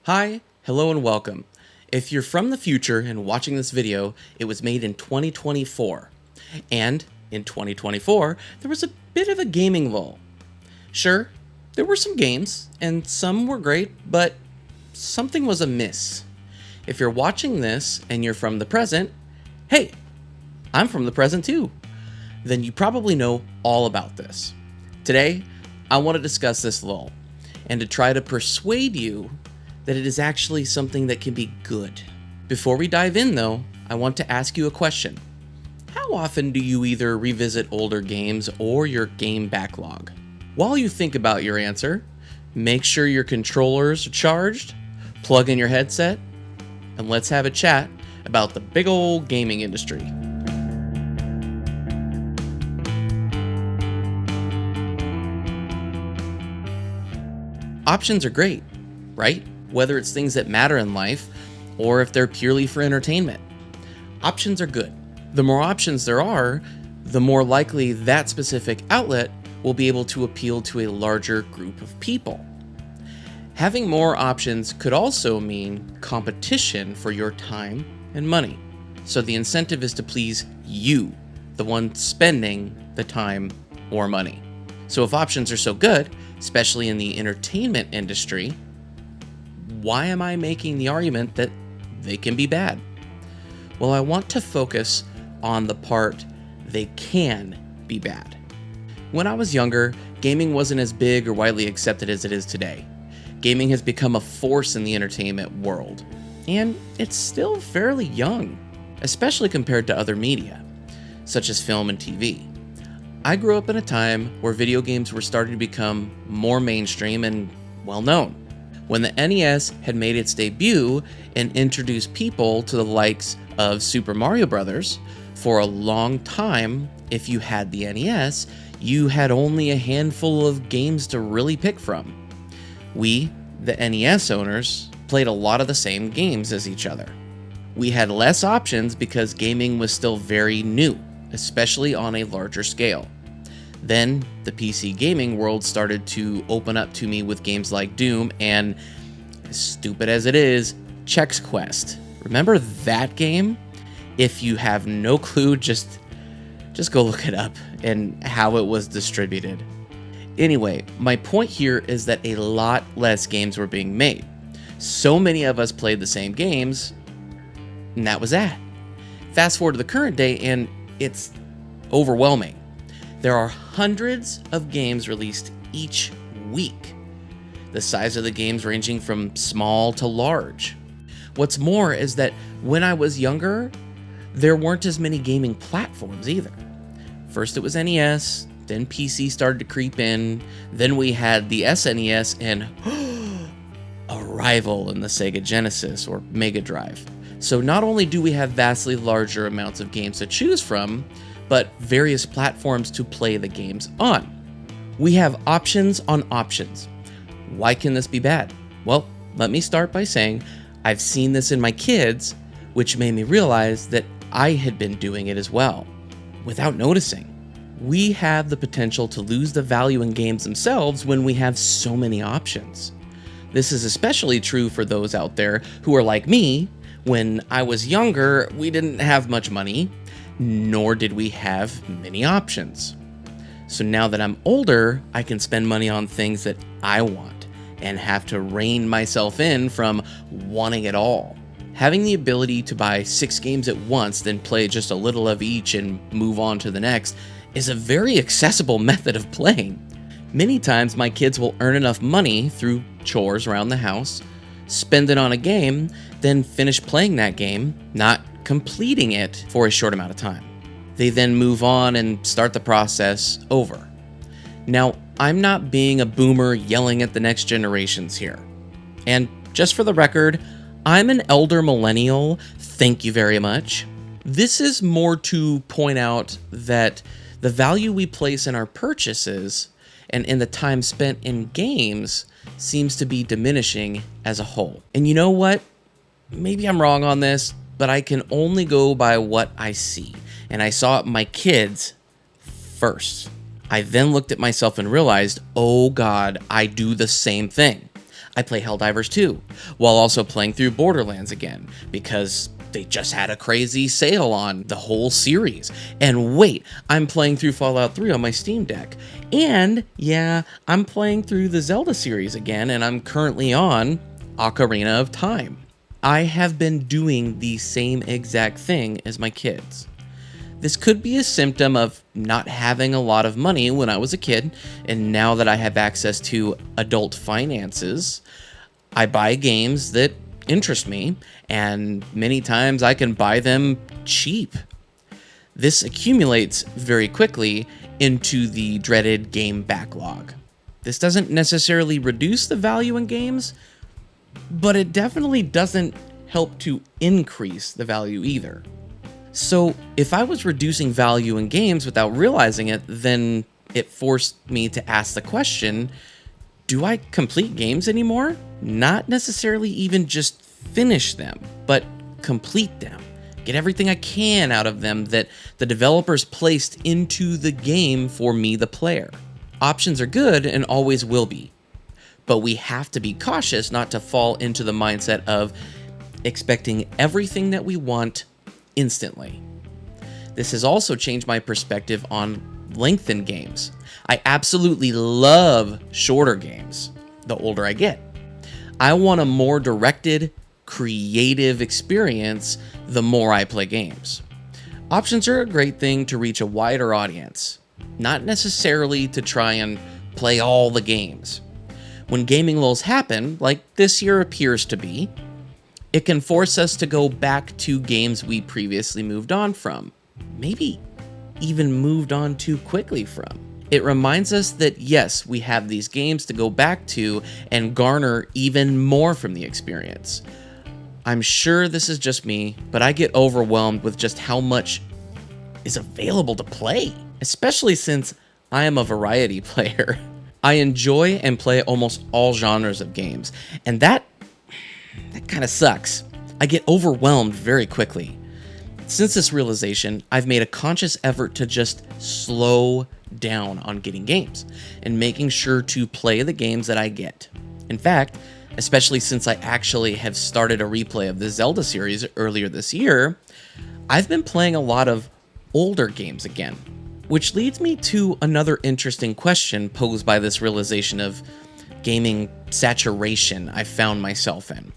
Hi, hello and welcome. If you're from the future and watching this video, it was made in 2024. And in 2024, there was a bit of a gaming lull. Sure, there were some games, and some were great, but something was amiss. If you're watching this and you're from the present, hey, I'm from the present too. Then you probably know all about this. Today, I want to discuss this lull and to try to persuade you that it is actually something that can be good. Before we dive in though, I want to ask you a question. How often do you either revisit older games or your game backlog? While you think about your answer, make sure your controllers are charged, plug in your headset, and let's have a chat about the big old gaming industry. Options are great, right? Whether it's things that matter in life or if they're purely for entertainment. Options are good. The more options there are, the more likely that specific outlet will be able to appeal to a larger group of people. Having more options could also mean competition for your time and money. So the incentive is to please you, the one spending the time or money. So if options are so good, especially in the entertainment industry, why am I making the argument that they can be bad? Well, I want to focus on the part they can be bad. When I was younger, gaming wasn't as big or widely accepted as it is today. Gaming has become a force in the entertainment world, and it's still fairly young, especially compared to other media, such as film and TV. I grew up in a time where video games were starting to become more mainstream and well-known. When the NES had made its debut and introduced people to the likes of Super Mario Bros., for a long time, if you had the NES, you had only a handful of games to really pick from. We, the NES owners, played a lot of the same games as each other. We had less options because gaming was still very new, especially on a larger scale. Then, the PC gaming world started to open up to me with games like Doom and, as stupid as it is, Chex Quest. Remember that game? If you have no clue, just go look it up and how it was distributed. Anyway, my point here is that a lot less games were being made. So many of us played the same games, and that was that. Fast forward to the current day, and it's overwhelming. There are hundreds of games released each week. The size of the games ranging from small to large. What's more is that when I was younger, there weren't as many gaming platforms either. First it was NES, then PC started to creep in, then we had the SNES and a rival in the Sega Genesis or Mega Drive. So not only do we have vastly larger amounts of games to choose from, but various platforms to play the games on. We have options on options. Why can this be bad? Well, let me start by saying I've seen this in my kids, which made me realize that I had been doing it as well, without noticing. We have the potential to lose the value in games themselves when we have so many options. This is especially true for those out there who are like me. When I was younger, we didn't have much money, nor did we have many options. So now that I'm older, I can spend money on things that I want and have to rein myself in from wanting it all. Having the ability to buy 6 games at once, then play just a little of each and move on to the next is a very accessible method of playing. Many times my kids will earn enough money through chores around the house, spend it on a game, then finish playing that game, not completing it for a short amount of time. They then move on and start the process over. Now, I'm not being a boomer yelling at the next generations here. And just for the record, I'm an elder millennial, thank you very much. This is more to point out that the value we place in our purchases and in the time spent in games seems to be diminishing as a whole. And you know what? Maybe I'm wrong on this, but I can only go by what I see. And I saw it in my kids first. I then looked at myself and realized, oh God, I do the same thing. I play Helldivers 2, while also playing through Borderlands again, because they just had a crazy sale on the whole series. And wait, I'm playing through Fallout 3 on my Steam Deck. And yeah, I'm playing through the Zelda series again, and I'm currently on Ocarina of Time. I have been doing the same exact thing as my kids. This could be a symptom of not having a lot of money when I was a kid, and now that I have access to adult finances, I buy games that interest me, and many times I can buy them cheap. This accumulates very quickly into the dreaded game backlog. This doesn't necessarily reduce the value in games, but it definitely doesn't help to increase the value either. So if I was reducing value in games without realizing it, then it forced me to ask the question, do I complete games anymore? Not necessarily even just finish them, but complete them. Get everything I can out of them that the developers placed into the game for me, the player. Options are good and always will be, but we have to be cautious not to fall into the mindset of expecting everything that we want instantly. This has also changed my perspective on length in games. I absolutely love shorter games the older I get. I want a more directed, creative experience the more I play games. Options are a great thing to reach a wider audience, not necessarily to try and play all the games. When gaming lulls happen, like this year appears to be, it can force us to go back to games we previously moved on from, maybe even moved on too quickly from. It reminds us that yes, we have these games to go back to and garner even more from the experience. I'm sure this is just me, but I get overwhelmed with just how much is available to play, especially since I am a variety player. I enjoy and play almost all genres of games, and that kind of sucks. I get overwhelmed very quickly. Since this realization, I've made a conscious effort to just slow down on getting games and making sure to play the games that I get. In fact, especially since I actually have started a replay of the Zelda series earlier this year, I've been playing a lot of older games again, which leads me to another interesting question posed by this realization of gaming saturation I found myself in.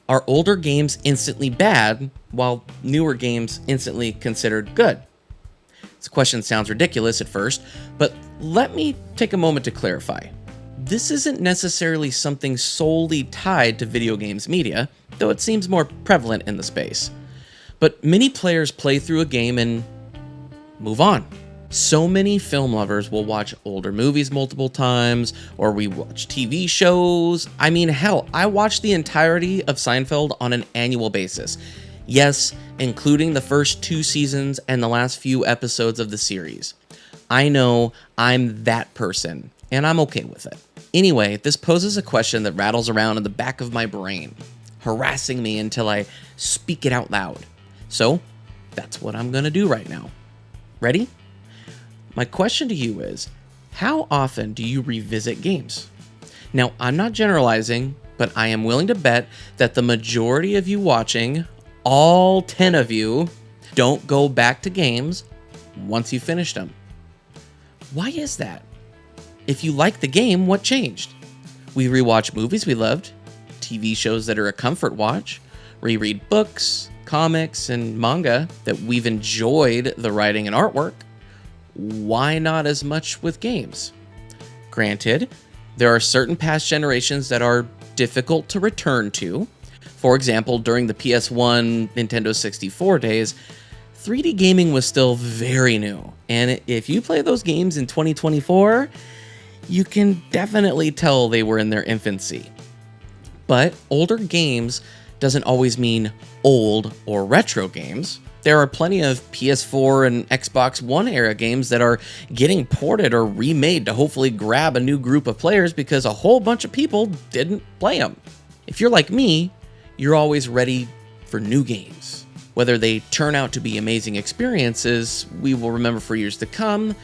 Are older games instantly bad, while newer games instantly considered good? This question sounds ridiculous at first, but let me take a moment to clarify. This isn't necessarily something solely tied to video games media, though it seems more prevalent in the space. But many players play through a game and move on. So many film lovers will watch older movies multiple times, or rewatch TV shows. I mean, hell, I watch the entirety of Seinfeld on an annual basis. Yes, including the first 2 seasons and the last few episodes of the series. I know I'm that person, and I'm okay with it. Anyway, this poses a question that rattles around in the back of my brain, harassing me until I speak it out loud. So, that's what I'm gonna do right now. Ready? My question to you is, how often do you revisit games? Now, I'm not generalizing, but I am willing to bet that the majority of you watching, all 10 of you, don't go back to games once you finished them. Why is that? If you like the game, what changed? We rewatch movies we loved, TV shows that are a comfort watch, reread books, comics, and manga that we've enjoyed the writing and artwork. Why not as much with games? Granted, there are certain past generations that are difficult to return to. For example, during the PS1, Nintendo 64 days, 3D gaming was still very new. And if you play those games in 2024, you can definitely tell they were in their infancy. But older games doesn't always mean old or retro games. There are plenty of PS4 and Xbox One era games that are getting ported or remade to hopefully grab a new group of players because a whole bunch of people didn't play them. If you're like me, you're always ready for new games. Whether they turn out to be amazing experiences we will remember for years to come,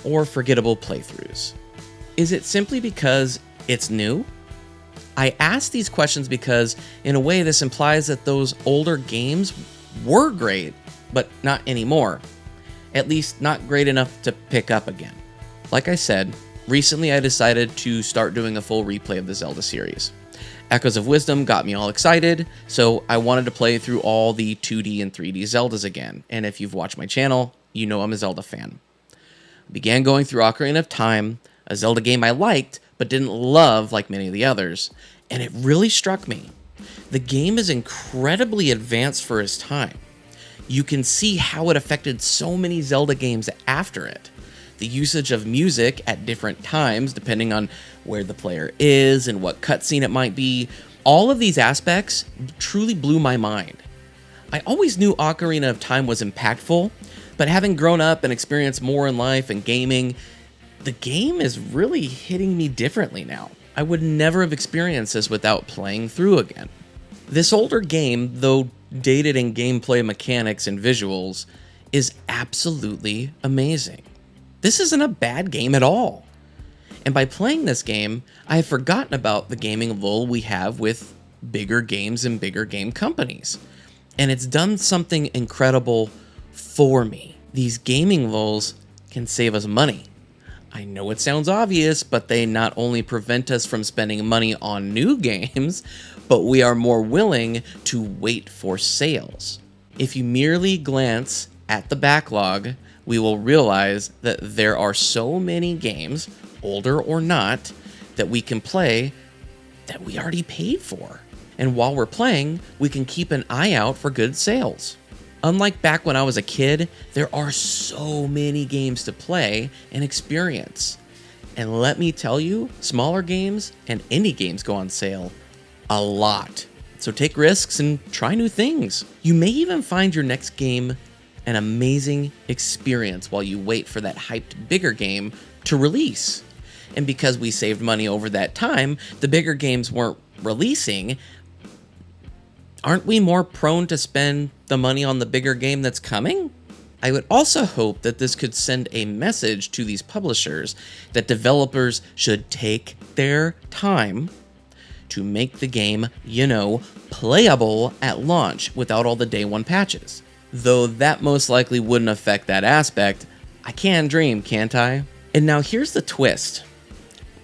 or forgettable playthroughs. Is it simply because it's new? I ask these questions because, in a way, this implies that those older games were great, but not anymore. At least not great enough to pick up again. Like I said, recently I decided to start doing a full replay of the Zelda series. Echoes of Wisdom got me all excited, so I wanted to play through all the 2D and 3D Zeldas again, and if you've watched my channel, you know I'm a Zelda fan. I began going through Ocarina of Time, a Zelda game I liked, but didn't love like many of the others, and it really struck me. The game is incredibly advanced for its time. You can see how it affected so many Zelda games after it. The usage of music at different times, depending on where the player is and what cutscene it might be, all of these aspects truly blew my mind. I always knew Ocarina of Time was impactful, but having grown up and experienced more in life and gaming, the game is really hitting me differently now. I would never have experienced this without playing through again. This older game, though dated in gameplay mechanics and visuals, is absolutely amazing. This isn't a bad game at all. And by playing this game, I have forgotten about the gaming lull we have with bigger games and bigger game companies. And it's done something incredible for me. These gaming lulls can save us money. I know it sounds obvious, but they not only prevent us from spending money on new games, but we are more willing to wait for sales. If you merely glance at the backlog, we will realize that there are so many games, older or not, that we can play that we already paid for. And while we're playing, we can keep an eye out for good sales. Unlike back when I was a kid, there are so many games to play and experience. And let me tell you, smaller games and indie games go on sale a lot. So take risks and try new things. You may even find your next game an amazing experience while you wait for that hyped bigger game to release. And because we saved money over that time, the bigger games weren't releasing. Aren't we more prone to spend the money on the bigger game that's coming? I would also hope that this could send a message to these publishers that developers should take their time to make the game, playable at launch without all the day one patches. Though that most likely wouldn't affect that aspect, I can dream, can't I? And now here's the twist.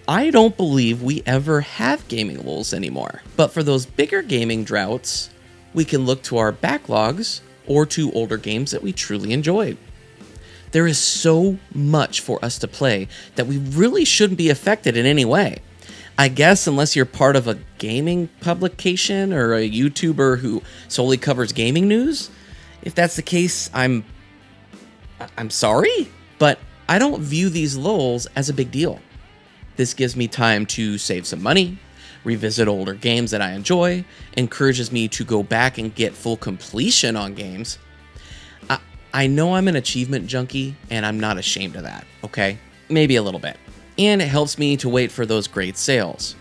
I don't believe we ever have gaming lulls anymore. But for those bigger gaming droughts, we can look to our backlogs or to older games that we truly enjoyed. There is so much for us to play that we really shouldn't be affected in any way. I guess unless you're part of a gaming publication or a YouTuber who solely covers gaming news. If that's the case, I'm sorry, but I don't view these lulls as a big deal. This gives me time to save some money, revisit older games that I enjoy, encourages me to go back and get full completion on games. I know I'm an achievement junkie, and I'm not ashamed of that, okay? Maybe a little bit. And it helps me to wait for those great sales.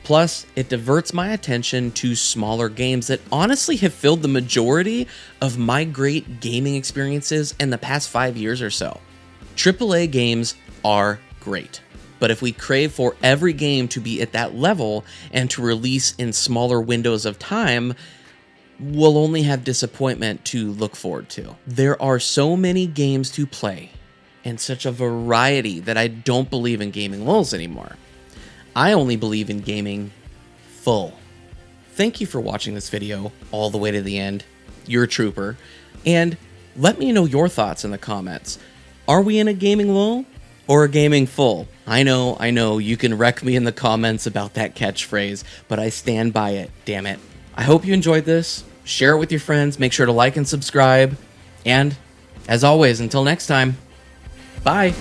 Plus, it diverts my attention to smaller games that honestly have filled the majority of my great gaming experiences in the past 5 years or so. AAA games are great, but if we crave for every game to be at that level and to release in smaller windows of time, we'll only have disappointment to look forward to. There are so many games to play and such a variety that I don't believe in gaming lulls anymore. I only believe in gaming full. Thank you for watching this video all the way to the end. You're a trooper. And let me know your thoughts in the comments. Are we in a gaming lull or a gaming full? I know, you can wreck me in the comments about that catchphrase, but I stand by it, damn it. I hope you enjoyed this. Share it with your friends. Make sure to like and subscribe. And as always, until next time, bye.